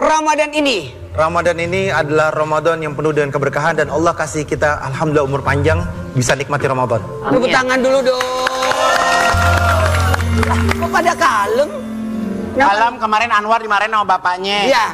Ramadan ini? Ramadan ini adalah Ramadan yang penuh dengan keberkahan dan Allah kasih kita alhamdulillah umur panjang bisa nikmati Ramadan. Tepuk tangan dulu dong. Kok pada kalem? Kalem kemarin Anwar dimarahin sama bapaknya. Iya.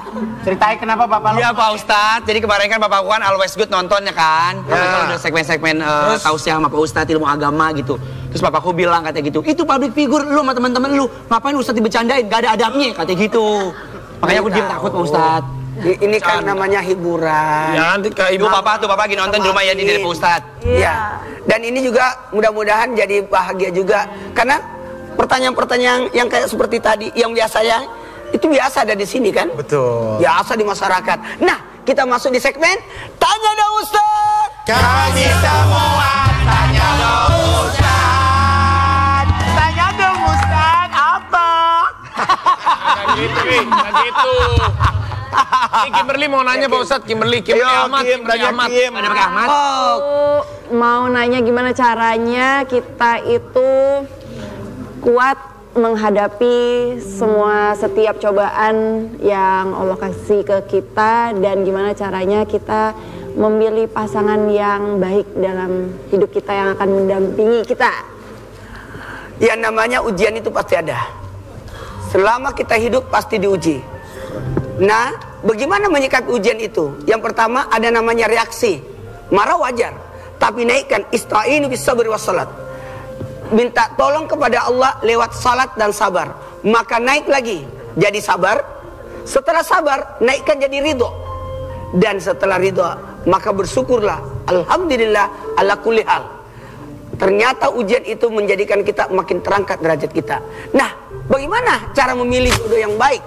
Ceritain kenapa bapak lu? Iya Pak Ustadz, jadi kemarin kan bapakku kan always good nontonnya kan. Kalau udah segmen-segmen tausiah sama Pak Ustadz ilmu agama gitu. Terus bapakku bilang katanya gitu, itu public figure lu sama teman-teman lu, ngapain Ustadz dibecandain, gak ada adabnya katanya gitu. Makanya aku diam takut Pak Ustadz. Ini kan namanya hiburan. Ya nanti ke Ibu bapak lagi nonton di rumah ya di Pak Ustadz. Iya. Dan ini juga mudah-mudahan jadi bahagia juga. Karena pertanyaan-pertanyaan yang kayak seperti tadi, yang biasanya itu biasa ada di sini kan? Betul. Biasa di masyarakat. Nah, kita masuk di segmen Tanya Dong Ustaz. Kami semua tanya dong Ustaz. Tanya dong Ustaz, apa? Nggak gitu, nggak gitu. Ini Kimberly mau nanya Pak Ustadz, Kimberly Ahmad. Ada pakai Ahmad. Mau nanya gimana caranya kita itu kuat menghadapi setiap cobaan yang Allah kasih ke kita, dan gimana caranya kita memilih pasangan yang baik dalam hidup kita yang akan mendampingi kita. Yang namanya ujian itu pasti ada. Selama kita hidup pasti diuji. Nah, bagaimana menyikapi ujian itu? Yang pertama ada namanya reaksi. Marah wajar, tapi naikkan ista'inu bis sabri was salat. Minta tolong kepada Allah lewat salat dan sabar. Maka naik lagi jadi sabar. Setelah sabar naikkan jadi ridho. Dan setelah ridho maka bersyukurlah. Alhamdulillah ala kulli hal. Ternyata ujian itu menjadikan kita makin terangkat derajat kita. Nah, bagaimana cara memilih jodoh yang baik?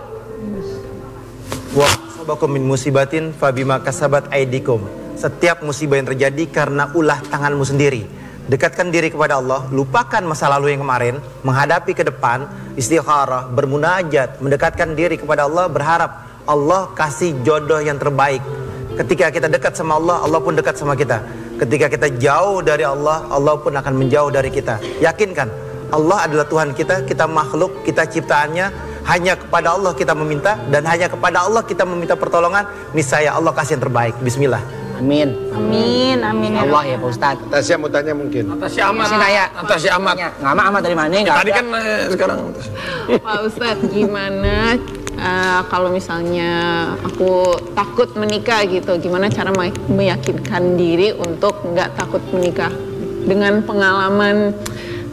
Wa asabakum min musibatin fabima kasabat aidikum. Setiap musibah yang terjadi karena ulah tanganmu sendiri. Dekatkan diri kepada Allah, lupakan masa lalu yang kemarin, menghadapi ke depan, istikharah, bermunajat, mendekatkan diri kepada Allah, berharap Allah kasih jodoh yang terbaik. Ketika kita dekat sama Allah, Allah pun dekat sama kita. Ketika kita jauh dari Allah, Allah pun akan menjauh dari kita. Yakinkan, Allah adalah Tuhan kita, kita makhluk, kita ciptaannya. Hanya kepada Allah kita meminta, dan hanya kepada Allah kita meminta pertolongan. Niscaya Allah kasih yang terbaik. Bismillah. Amin. Amin, amin ya Allah ya Pak Ustadz. Tasya mau tanya mungkin. Tasya Ahmad. Tasya Ahmad. Ahmad dari mana? Tadi kan sekarang. Pak Ustadz, gimana kalau misalnya aku takut menikah gitu, gimana cara meyakinkan diri untuk nggak takut menikah dengan pengalaman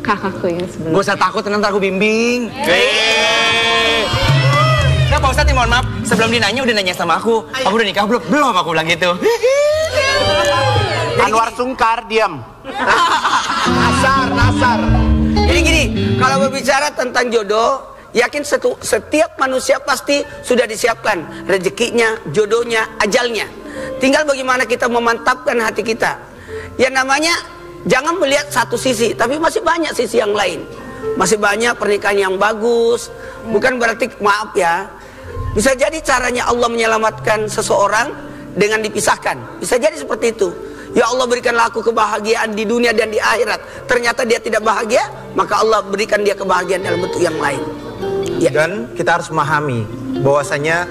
kakakku yang sebelumnya? Gak usah takut, nanti aku bimbing. Nah Pak Ustadz, mohon maaf, sebelum dinanya udah nanya sama aku udah nikah belum? Belum, aku bilang gitu. Anwar sungkar, diam. Nasar. Jadi gini, kalau berbicara tentang jodoh, yakin setiap manusia pasti sudah disiapkan rezekinya, jodohnya, ajalnya. Tinggal bagaimana kita memantapkan hati kita. Yang namanya jangan melihat satu sisi, tapi masih banyak sisi yang lain. Masih banyak pernikahan yang bagus. Bukan berarti, maaf ya, bisa jadi caranya Allah menyelamatkan seseorang dengan dipisahkan. Bisa jadi seperti itu. Ya Allah, berikanlah aku kebahagiaan di dunia dan di akhirat. Ternyata dia tidak bahagia, maka Allah berikan dia kebahagiaan dalam bentuk yang lain. Ya. Dan kita harus memahami bahwasanya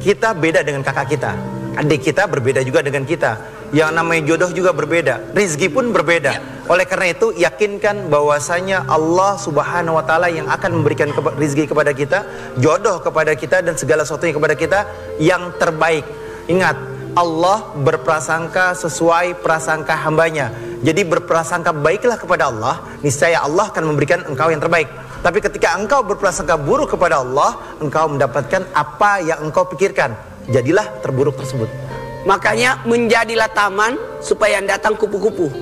kita beda dengan kakak kita. Adik kita berbeda juga dengan kita. Yang namanya jodoh juga berbeda. Rizki pun berbeda. Ya. Oleh karena itu, yakinkan bahwasanya Allah Subhanahu wa Ta'ala yang akan memberikan rizki kepada kita, jodoh kepada kita, dan segala sesuatunya kepada kita yang terbaik. Ingat, Allah berprasangka sesuai prasangka hambanya. Jadi berprasangka baiklah kepada Allah, niscaya Allah akan memberikan engkau yang terbaik. Tapi ketika engkau berprasangka buruk kepada Allah, engkau mendapatkan apa yang engkau pikirkan. Jadilah terburuk tersebut. Makanya menjadilah taman supaya yang datang kupu-kupu.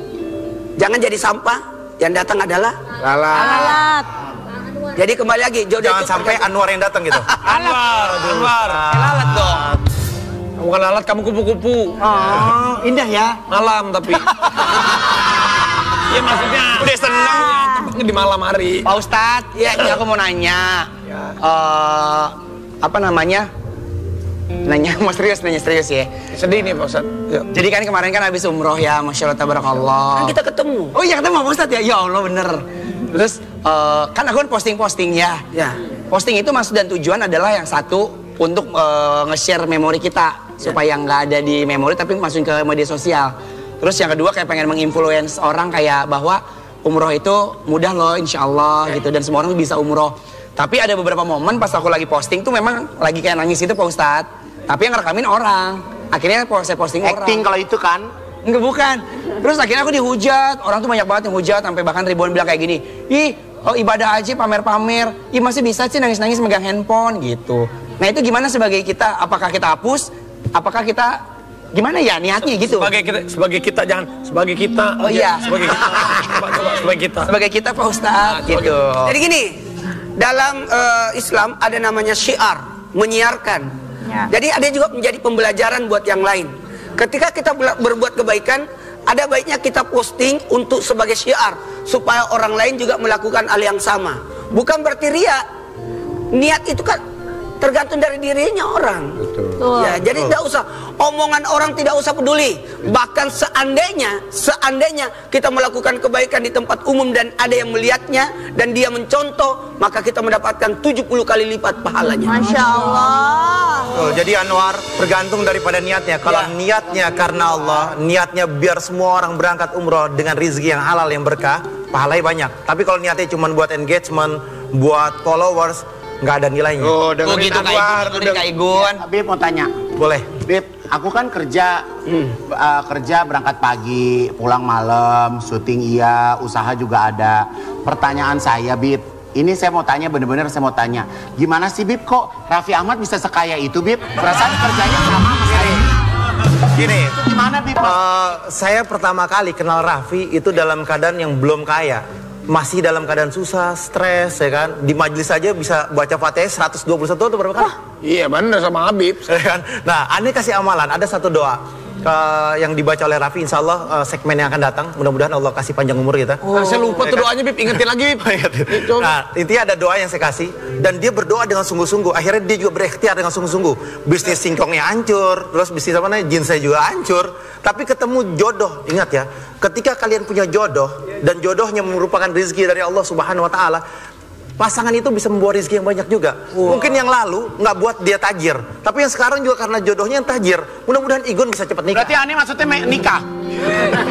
Jangan jadi sampah, yang datang adalah Lalat. Jadi kembali lagi, jodoh Jangan itu sampai Anwar yang datang gitu. Anwar. Lalat dong. Bukan lalat, kamu kupu-kupu. Oh, indah ya. Malam tapi. Iya maksudnya. Udah seneng. Tempatnya di malam hari. Pak Ustadz, ya ini aku mau nanya. Apa namanya? Nanya serius ya. Sedih nih Pak Ustadz. Ya. Jadi kan kemarin kan habis umroh ya, Masya Allah tabarakallah. kan kita ketemu. Oh iya ketemu Pak Ustadz ya, ya Allah bener. Terus kan aku kan posting ya. Ya. Posting itu maksud dan tujuan adalah yang satu untuk nge-share memori kita supaya nggak ada di memori tapi masukin ke media sosial. Terus yang kedua kayak pengen menginfluence orang kayak bahwa umroh itu mudah loh insya Allah gitu dan semua orang bisa umroh. Tapi ada beberapa momen pas aku lagi posting tuh memang lagi kayak nangis itu Pak Ustadz. Tapi yang ngerekamin orang. Akhirnya saya posting orang. Acting kalau itu kan? Enggak, bukan. Terus akhirnya aku dihujat. Orang tuh banyak banget yang hujat sampai bahkan ribuan bilang kayak gini. Ih, oh ibadah aja pamer-pamer. Ih, masih bisa sih nangis-nangis megang handphone gitu. Nah, itu gimana sebagai kita? Apakah kita hapus? Apakah kita gimana ya niatnya gitu? Sebagai kita jangan sebagai kita. Oh iya. Sebagai kita. Sebagai kita. Sebagai kita Pak Ustadz gitu. Jadi gini, dalam Islam ada namanya syiar, menyiarkan. Ya. Jadi ada juga menjadi pembelajaran buat yang lain. Ketika kita berbuat kebaikan, ada baiknya kita posting untuk sebagai syiar supaya orang lain juga melakukan hal yang sama. Bukan berarti ria. Niat itu kan tergantung dari dirinya orang. Betul. Ya, jadi tidak usah omongan orang, tidak usah peduli. Bahkan seandainya kita melakukan kebaikan di tempat umum dan ada yang melihatnya dan dia mencontoh, maka kita mendapatkan 70 kali lipat pahalanya. Masya Allah. Oh, jadi Anwar tergantung daripada niatnya. Kalau niatnya karena Allah, niatnya biar semua orang berangkat umroh dengan rezeki yang halal yang berkah, pahalanya banyak. Tapi kalau niatnya cuma buat engagement, buat followers, nggak ada nilainya. Oh, Oh gitu Kak Igun. Bib mau tanya. Boleh. Bib, aku kan kerja berangkat pagi, pulang malam, syuting iya, usaha juga ada. Pertanyaan saya, Bib, ini saya mau tanya, bener-bener saya mau tanya, gimana sih Bib kok Raffi Ahmad bisa sekaya itu, Bib? Perasaan kerjanya sama saya. Gini, Itu gimana, Bib? saya pertama kali kenal Raffi itu dalam keadaan yang belum kaya. Masih dalam keadaan susah, stres, ya kan. Di majelis saja bisa baca Fatihah 121 atau berapa kali? Iya bener sama Habib. Ya kan? Nah, Ane kasih amalan, ada satu doa yang dibaca oleh Raffi, insya Allah segmen yang akan datang, mudah-mudahan Allah kasih panjang umur kita. Nah, saya lupa tuh doanya Bib, ingetin lagi Bib. Nah, intinya ada doa yang saya kasih dan dia berdoa dengan sungguh-sungguh. Akhirnya dia juga berikhtiar dengan sungguh-sungguh. Bisnis singkongnya hancur, terus bisnis apa namanya jeans saya juga hancur. Tapi ketemu jodoh, ingat ya, ketika kalian punya jodoh dan jodohnya merupakan rezeki dari Allah Subhanahu Wa Taala, pasangan itu bisa membawa rezeki yang banyak juga. Mungkin yang lalu nggak buat dia tajir, tapi yang sekarang juga karena jodohnya yang tajir. Mudah-mudahan Igun bisa cepat nikah. Berarti Ani maksudnya nikah?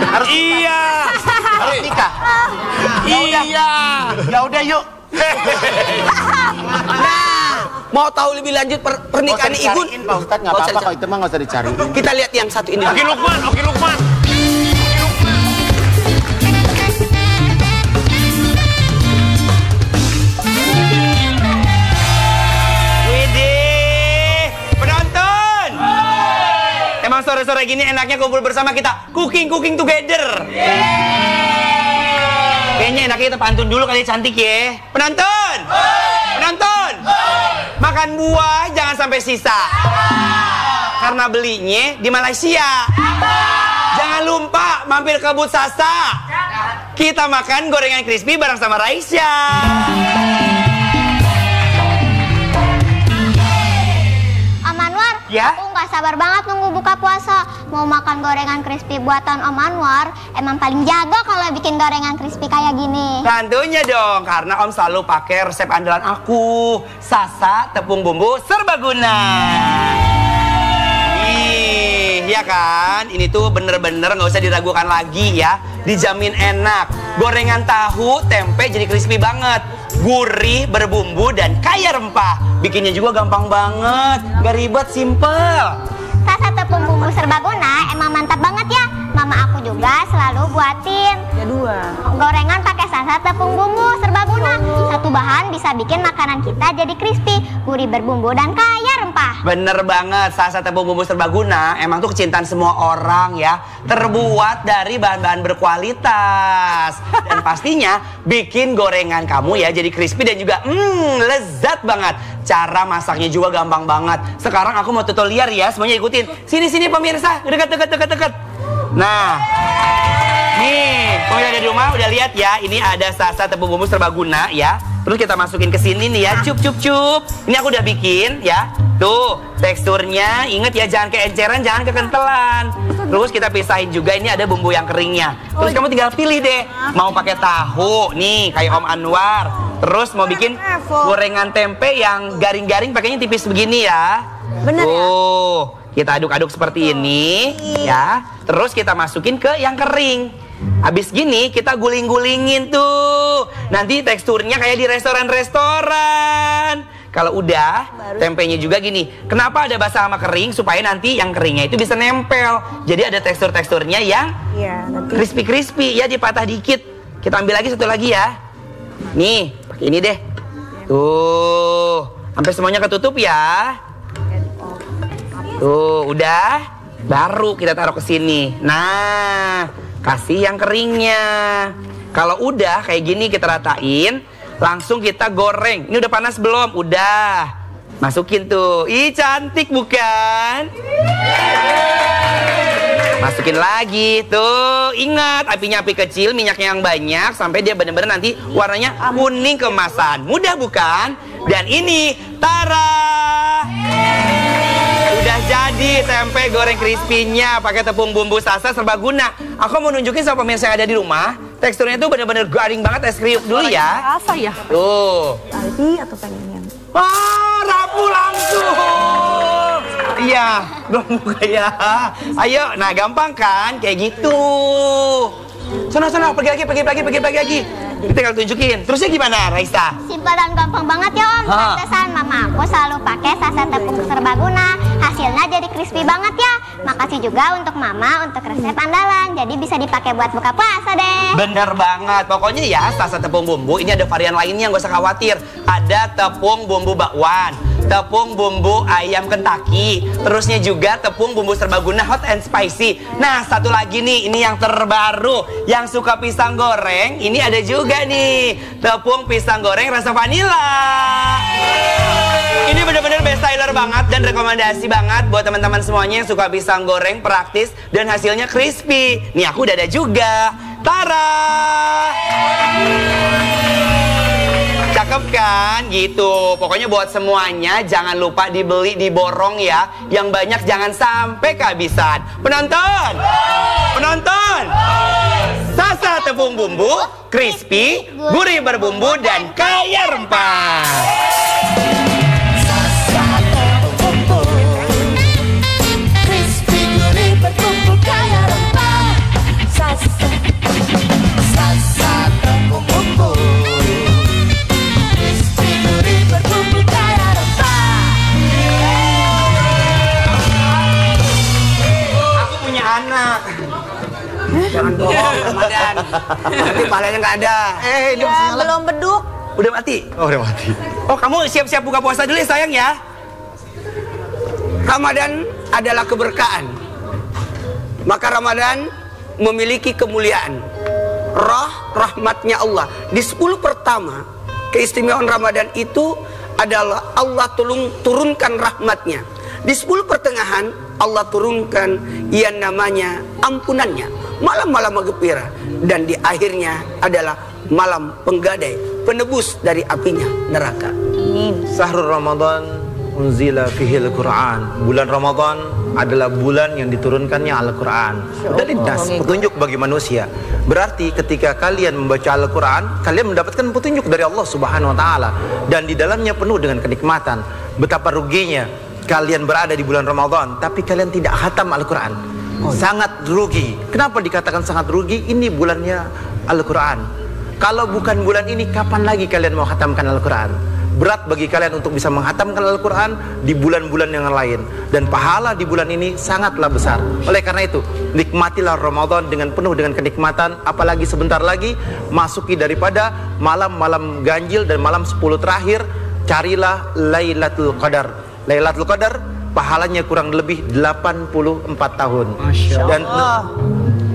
Harus Iya. harus nikah. Iya. Ya udah yuk. Mau tahu lebih lanjut pernikahan Igun? Pak Ustadz, nggak apa-apa kalau itu mah nggak usah dicariin. Kita lihat yang satu ini. Oki Lukman, Oki Lukman. Widih, penonton. Emang sore-sore gini enaknya kumpul bersama kita cooking together. Kayaknya enaknya kita pantun dulu kali cantik ya. Penonton, makan buah jangan sampai sisa. Karena belinya di Malaysia. Jangan lupa mampir ke But Sasa. Kita makan gorengan crispy bareng sama Raisya. Om Anwar, Ya? aku nggak sabar banget nunggu buka puasa. Mau makan gorengan crispy buatan Om Anwar. Emang paling jago kalau bikin gorengan crispy kayak gini. Tentunya dong, karena Om selalu pakai resep andalan aku. Sasa tepung bumbu serbaguna. Nih, ya kan? Ini tuh bener-bener nggak usah diragukan lagi ya. Dijamin enak. Gorengan tahu, tempe jadi crispy banget. Gurih, berbumbu, dan kaya rempah. Bikinnya juga gampang banget. Gak ribet, simple. Sasa tepung bumbu serbaguna emang mantap banget ya. Mama aku juga selalu buatin. Ya dua. Gorengan pakai sasa tepung bumbu serbaguna. Satu bahan bisa bikin makanan kita jadi crispy, gurih berbumbu dan kaya rempah. Bener banget, Sasa tepung bumbu serbaguna emang tuh kecintaan semua orang ya. Terbuat dari bahan-bahan berkualitas. Dan pastinya bikin gorengan kamu ya jadi crispy dan juga lezat banget. Cara masaknya juga gampang banget. Sekarang aku mau tutorial ya, semuanya ikutin. Sini pemirsa, dekat. Nah, nih pemirsa di rumah udah lihat ya, ini ada Sasa tepung bumbu serbaguna ya. Terus kita masukin ke sini nih ya, cup. Ini aku udah bikin ya. Tuh, teksturnya inget ya, jangan keenceran, jangan kekentelan. Terus kita pisahin juga, ini ada bumbu yang keringnya. Terus kamu tinggal pilih deh, mau pakai tahu nih kayak Om Anwar, Terus mau bikin gorengan tempe yang garing-garing pakainya tipis begini ya. Bener ya? Kita aduk-aduk seperti ini ya. Terus kita masukin ke yang kering. Habis gini kita guling-gulingin tuh. Nanti teksturnya kayak di restoran-restoran. Kalau udah, tempenya juga gini. Kenapa ada basah sama kering? Supaya nanti yang keringnya itu bisa nempel. Jadi ada tekstur-teksturnya yang crispy-crispy. Ya dipatah dikit. Kita ambil lagi satu lagi ya. Nih, pakai ini deh. Tuh, sampai semuanya ketutup ya. Tuh, udah. Baru kita taruh ke sini. Nah, kasih yang keringnya. Kalau udah kayak gini kita ratain, langsung kita goreng. Ini udah panas belum? Udah. Masukin tuh. Ih, cantik bukan? Masukin lagi. Tuh, ingat apinya api kecil, minyaknya yang banyak sampai dia benar-benar nanti warnanya kuning keemasan. Mudah bukan? Dan ini tara. Udah jadi tempe goreng crispy-nya pakai tepung bumbu Sasa serbaguna. Aku mau nunjukin sama pemirsa yang ada di rumah, teksturnya tuh bener-bener garing banget, es kriuk dulu ya. Apa ya? Tuh. Tadi atau pengen yang? Wah, rapuh langsung. Iya, belum buka ya. Ayo, nah gampang kan, kayak gitu. Sana, pergi lagi. Kita tinggal tunjukin. Terusnya gimana, Raisa? Simpel dan gampang banget ya Om. Pantesan mama aku selalu pakai Sasa tepung serbaguna. Hasilnya jadi crispy banget ya. Makasih juga untuk mama untuk resep andalan. Jadi bisa dipakai buat buka puasa deh. Bener banget. Pokoknya ya Sasa tepung bumbu ini ada varian lainnya, nggak usah khawatir. Ada tepung bumbu bakwan, tepung bumbu ayam Kentucky, terusnya juga tepung bumbu serbaguna hot and spicy. Nah, satu lagi nih, ini yang terbaru. Yang suka pisang goreng, ini ada juga nih tepung pisang goreng rasa vanila. Ini bener-bener best seller banget dan rekomendasi banget buat teman-teman semuanya yang suka pisang goreng, praktis dan hasilnya crispy. Nih aku udah ada juga. Tara! Cakep kan? Gitu. Pokoknya buat semuanya jangan lupa dibeli, diborong ya. Yang banyak jangan sampai kehabisan. Penonton! Sasa tepung bumbu, crispy, gurih berbumbu, dan kaya rempah. Sasa tepung bumbu, crispy, gurih berbumbu, kaya rempah. Sasa tepung bumbu, crispy, gurih berbumbu, kaya rempah. Aku punya anak. Jangan bohong, Ramadan. Nanti pahalanya nggak ada. Ini masih nyala. Belum beduk. Udah mati? Oh, udah mati. Oh, kamu siap-siap buka puasa dulu ya sayang ya. Ramadan adalah keberkahan. Maka Ramadan memiliki kemuliaan. Rahmatnya Allah. Di 10 pertama, keistimewaan Ramadan itu adalah Allah turunkan rahmatnya. Di 10 pertengahan, Allah turunkan yang namanya ampunannya. Malam-malam maghfirah. Dan di akhirnya adalah malam penggadai, penebus dari apinya neraka. Sahrul Ramadan unzila fihil Quran. Bulan Ramadan adalah bulan yang diturunkannya Al-Quran. Dan das, petunjuk bagi manusia. Berarti ketika kalian membaca Al-Quran, kalian mendapatkan petunjuk dari Allah Subhanahu wa Ta'ala. Dan di dalamnya penuh dengan kenikmatan. Betapa ruginya kalian berada di bulan Ramadan tapi kalian tidak khatam Al-Quran. Sangat rugi. Kenapa dikatakan sangat rugi? Ini bulannya Al-Quran. Kalau bukan bulan ini, kapan lagi kalian mau khatamkan Al-Quran? Berat bagi kalian untuk bisa menghatamkan Al-Quran di bulan-bulan yang lain. Dan pahala di bulan ini sangatlah besar. Oleh karena itu, nikmatilah Ramadan dengan penuh dengan kenikmatan. Apalagi sebentar lagi masuki daripada malam-malam ganjil dan malam 10 terakhir. Carilah Lailatul Qadar. Lailatul Qadar pahalanya kurang lebih 84 tahun.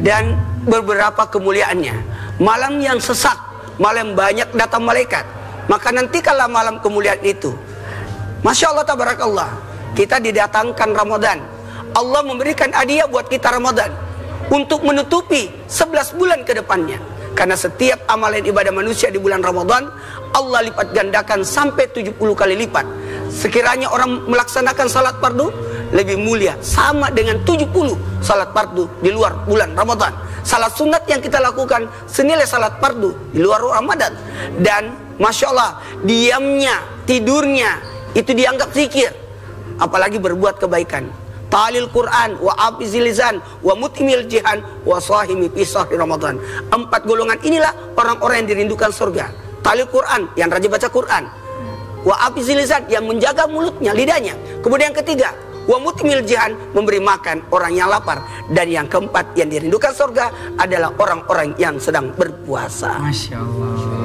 Dan beberapa kemuliaannya. Malam yang sesak, malam banyak datang malaikat. Maka nanti kalau malam kemuliaan itu, Masya Allah tabarakallah, kita didatangkan Ramadan. Allah memberikan hadiah buat kita Ramadan untuk menutupi 11 bulan ke depannya. Karena setiap amalan ibadah manusia di bulan Ramadan, Allah lipat gandakan sampai 70 kali lipat. Sekiranya orang melaksanakan salat fardu, lebih mulia sama dengan 70 salat fardu di luar bulan Ramadan. Salat sunat yang kita lakukan senilai salat fardu di luar Ramadan. Dan Masya Allah, diamnya, tidurnya itu dianggap zikir. Apalagi berbuat kebaikan. Talil Quran, wa hafizil lisan, wa mutimil jihan, wa sahimi fi sahri Ramadan. 4 golongan inilah orang-orang yang dirindukan surga. Talil Quran, yang rajin baca Quran. Wa hafizil lisan, yang menjaga mulutnya, lidahnya. Kemudian yang ketiga, wa mutimil jihan, memberi makan orang yang lapar. Dan yang keempat yang dirindukan surga adalah orang-orang yang sedang berpuasa. Masya Allah.